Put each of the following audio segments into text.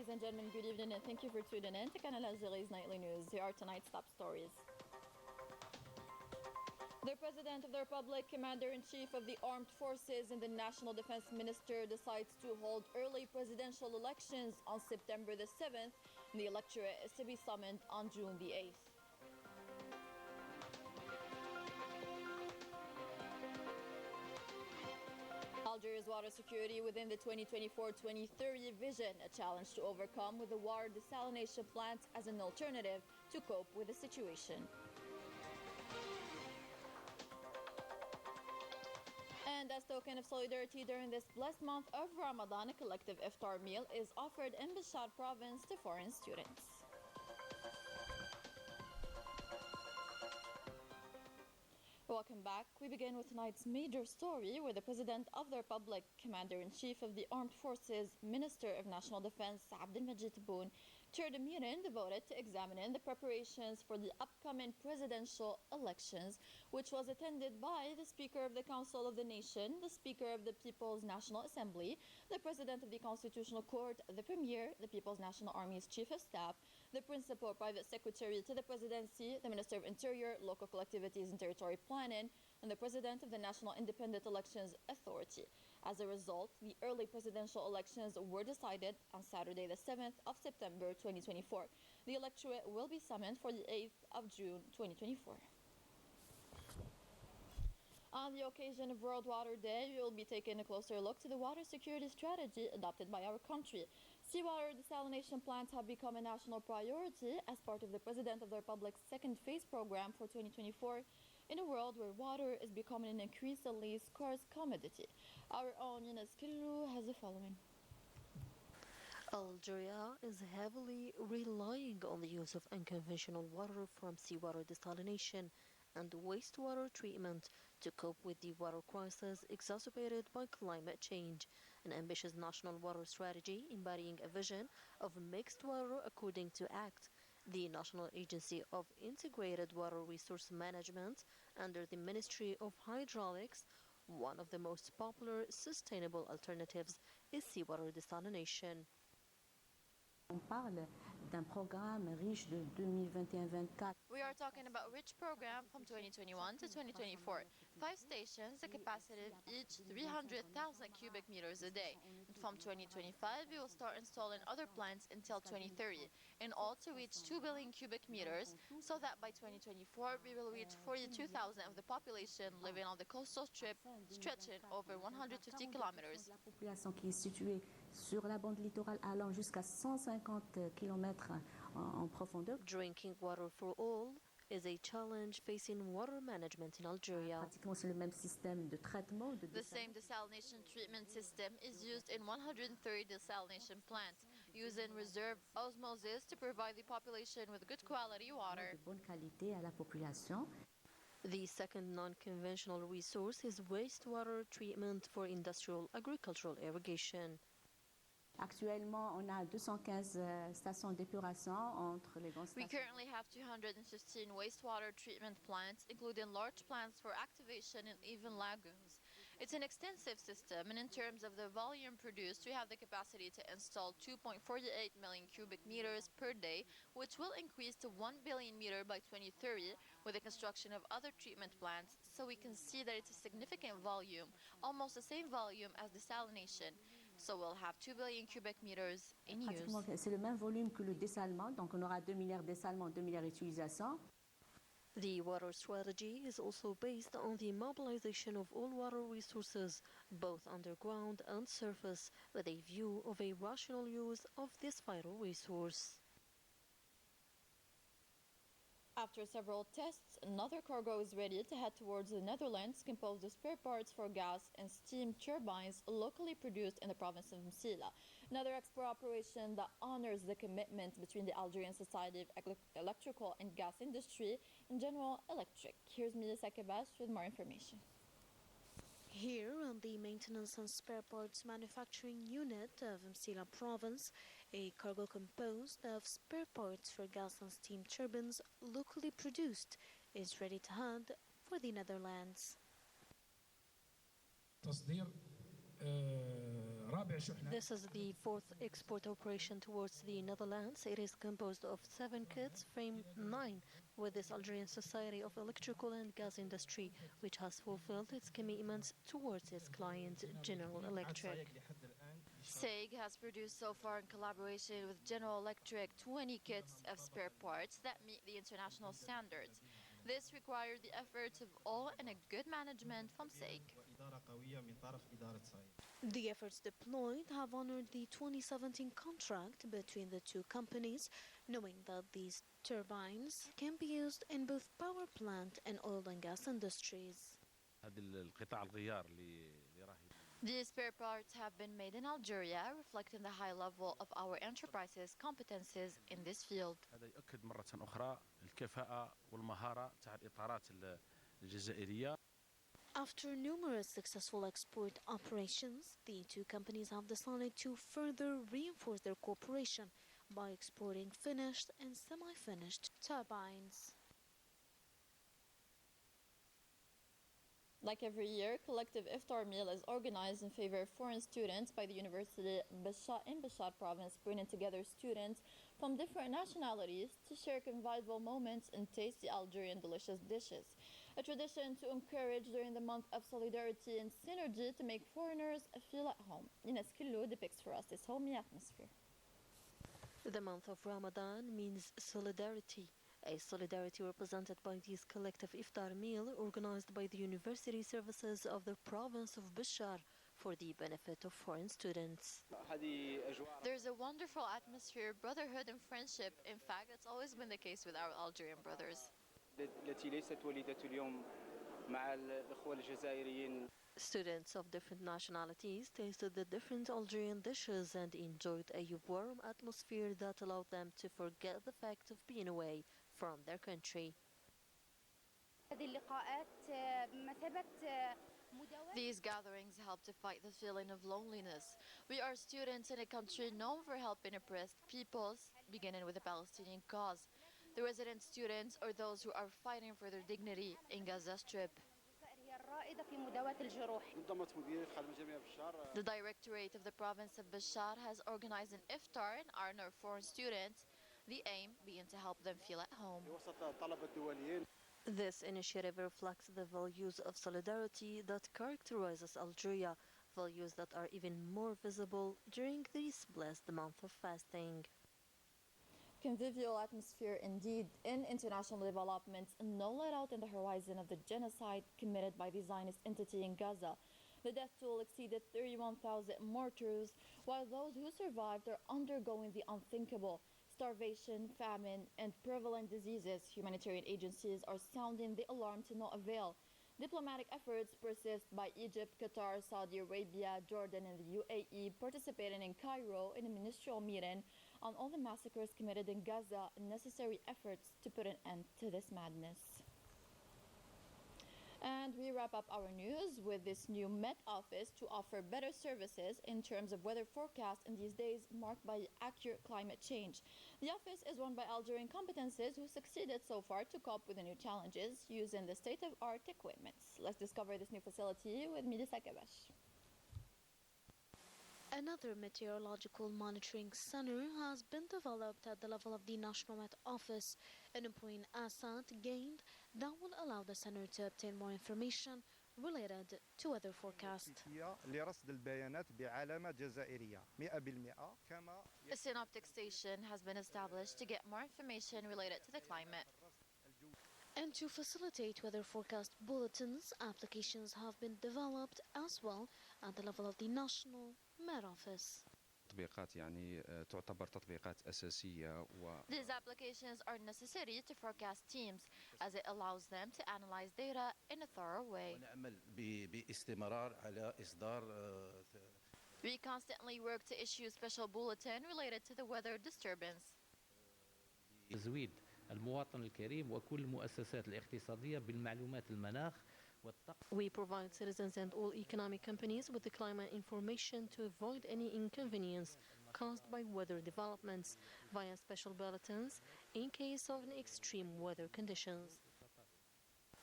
Ladies and gentlemen, good evening and thank you for tuning in to Canal Algérie's Nightly News. Here are tonight's top stories. The President of the Republic, Commander-in-Chief of the Armed Forces and the National Defense Minister decides to hold early presidential elections on September the 7th. The electorate is to be summoned on June the 8th. Algeria's water security within the 2024-2030 vision, a challenge to overcome with the water desalination plant as an alternative to cope with the situation. And as token of solidarity during this blessed month of Ramadan, a collective iftar meal is offered in Bishar province to foreign students. Welcome back. We begin with tonight's major story where the President of the Republic, Commander-in-Chief of the Armed Forces, Minister of National Defense, Abdelmajid Tebboune, chaired a meeting devoted to examining the preparations for the upcoming presidential elections, which was attended by the Speaker of the Council of the Nation, the Speaker of the People's National Assembly, the President of the Constitutional Court, the Premier, the People's National Army's Chief of Staff, the Principal Private Secretary to the Presidency, the Minister of Interior, Local Collectivities and Territory Planning, and the President of the National Independent Elections Authority. As a result, the early presidential elections were decided on Saturday, the 7th of September 2024. The electorate will be summoned for the 8th of June 2024. On the occasion of World Water Day, we will be taking a closer look to the water security strategy adopted by our country. Seawater desalination plants have become a national priority as part of the President of the Republic's second phase program for 2024 in a world where water is becoming an increasingly scarce commodity. Our own Yunus Killu has the following. Algeria is heavily relying on the use of unconventional water from seawater desalination and wastewater treatment to cope with the water crisis exacerbated by climate change. An ambitious national water strategy embodying a vision of mixed water according to ACT, the National Agency of Integrated Water Resource Management under the Ministry of Hydraulics. One of the most popular sustainable alternatives is seawater desalination. On parle d'un programme riche de 2021-24. We are talking about a rich program from 2021 to 2024. 5 stations, the capacity of each 300,000 cubic meters a day. And from 2025, we will start installing other plants until 2030, in all to reach 2 billion cubic meters, so that by 2024, we will reach 42,000 of the population living on the coastal strip, stretching over 150 kilometers. La population qui est située sur la bande littorale allant jusqu'à 150 km en profondeur. Drinking water for all is a challenge facing water management in Algeria. Pratiquement c'est le même système de traitement. The same desalination treatment system is used in 130 desalination plants, using reserve osmosis to provide the population with good quality water. De bonne qualité à la population. The second non-conventional resource is wastewater treatment for industrial agricultural irrigation. Actuellement, on a 215 stations d'épuration entre les grandes We stations. currently have 215 wastewater treatment plants, including large plants for activation and even lagoons. It's an extensive system, and in terms of the volume produced, we have the capacity to install 2.48 million cubic meters per day, which will increase to 1 billion meter by 2030 with the construction of other treatment plants, so we can see that it's a significant volume, almost the same volume as desalination. So we'll have 2 billion cubic meters in use. Pratiquement, c'est le même volume que le dessalement, donc on aura 2 milliards dessalement, 2 milliards d'utilisation. The water strategy is also based on the mobilization of all water resources, both underground and surface, with a view of a rational use of this vital resource. After several tests, another cargo is ready to head towards the Netherlands, composed of spare parts for gas and steam turbines locally produced in the province of Msila. Another export operation that honors the commitment between the Algerian Society of Electrical and Gas Industry and General Electric. Here's Mia Sakabash with more information. Here on the Maintenance and Spare Parts Manufacturing Unit of Msila Province, a cargo composed of spare parts for gas and steam turbines locally produced is ready to head for the Netherlands. تصدير This is the fourth export operation towards the Netherlands. It is composed of 7 kits, frame 9, with this Algerian Society of Electrical and Gas Industry, which has fulfilled its commitments towards its client, General Electric. SEG has produced so far in collaboration with General Electric 20 kits of spare parts that meet the international standards. This required the efforts of all and a good management from SEG. The efforts deployed have honored the 2017 contract between the two companies, knowing that these turbines can be used in both power plant and oil and gas industries. These spare parts have been made in Algeria, reflecting the high level of our enterprise's competences in this field. هذا يؤكد مرة أخرى الكفاءة والمهارة تاع الإطارات الجزائرية. After numerous successful export operations, the two companies have decided to further reinforce their cooperation by exporting finished and semi-finished turbines. Like every year, collective iftar meal is organized in favor of foreign students by the University in Bashar province, bringing together students from different nationalities to share convivial moments and taste the Algerian delicious dishes. A tradition to encourage during the month of solidarity and synergy to make foreigners feel at home. Ines Killo depicts for us this homey atmosphere. The month of Ramadan means solidarity. A solidarity represented by this collective iftar meal organized by the university services of the province of Bashar for the benefit of foreign students. There's a wonderful atmosphere, brotherhood and friendship. In fact, that's always been the case with our Algerian brothers. Students of different nationalities tasted the different Algerian dishes and enjoyed a warm atmosphere that allowed them to forget the fact of being away from their country. These gatherings help to fight the feeling of loneliness. We are students in a country known for helping oppressed peoples, beginning with the Palestinian cause. The resident students or those who are fighting for their dignity in Gaza Strip. The Directorate of the province of Bashar has organized an iftar in honor of foreign students, the aim being to help them feel at home. This initiative reflects the values of solidarity that characterizes Algeria, values that are even more visible during this blessed month of fasting. Convivial atmosphere indeed in international developments, no let out in the horizon of the genocide committed by the Zionist entity in Gaza. The death toll exceeded 31,000 martyrs, while those who survived are undergoing the unthinkable. Starvation, famine, and prevalent diseases. Humanitarian agencies are sounding the alarm to no avail. Diplomatic efforts persist by Egypt, Qatar, Saudi Arabia, Jordan, and the UAE, participating in Cairo in a ministerial meeting on all the massacres committed in Gaza and necessary efforts to put an end to this madness. And we wrap up our news with this new Met Office to offer better services in terms of weather forecast in these days marked by accurate climate change. The office is run by Algerian competences who succeeded so far to cope with the new challenges using the state-of-art equipment. Let's discover this new facility with Midisa Kabash. Another meteorological monitoring center has been developed at the level of the National Met Office, an important asset gained that will allow the center to obtain more information related to weather forecast. A synoptic station has been established to get more information related to the climate. And to facilitate weather forecast bulletins, applications have been developed as well at the level of the National Met Office. These applications are necessary to forecast teams as it allows them to analyze data in a thorough way. We constantly work to issue special bulletin related to the weather disturbance. تزويد المواطن الكريم وكل المؤسسات الاقتصادية بالمعلومات المناخ والطقس. We provide citizens and all economic companies with the climate information to avoid any inconvenience caused by weather developments via special bulletins in case of extreme weather conditions.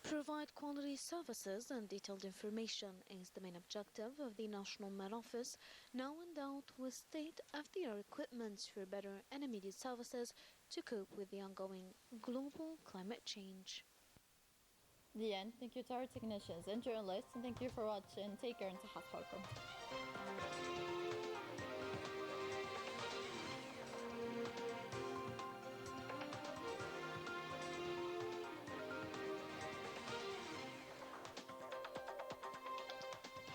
Provide quality services and detailed information is the main objective of the National Met Office, now endowed with state-of-the-art equipment for better and immediate services to cope with the ongoing global climate change. The end. Thank you to our technicians and journalists, and thank you for watching. Take care and صحة حالكم.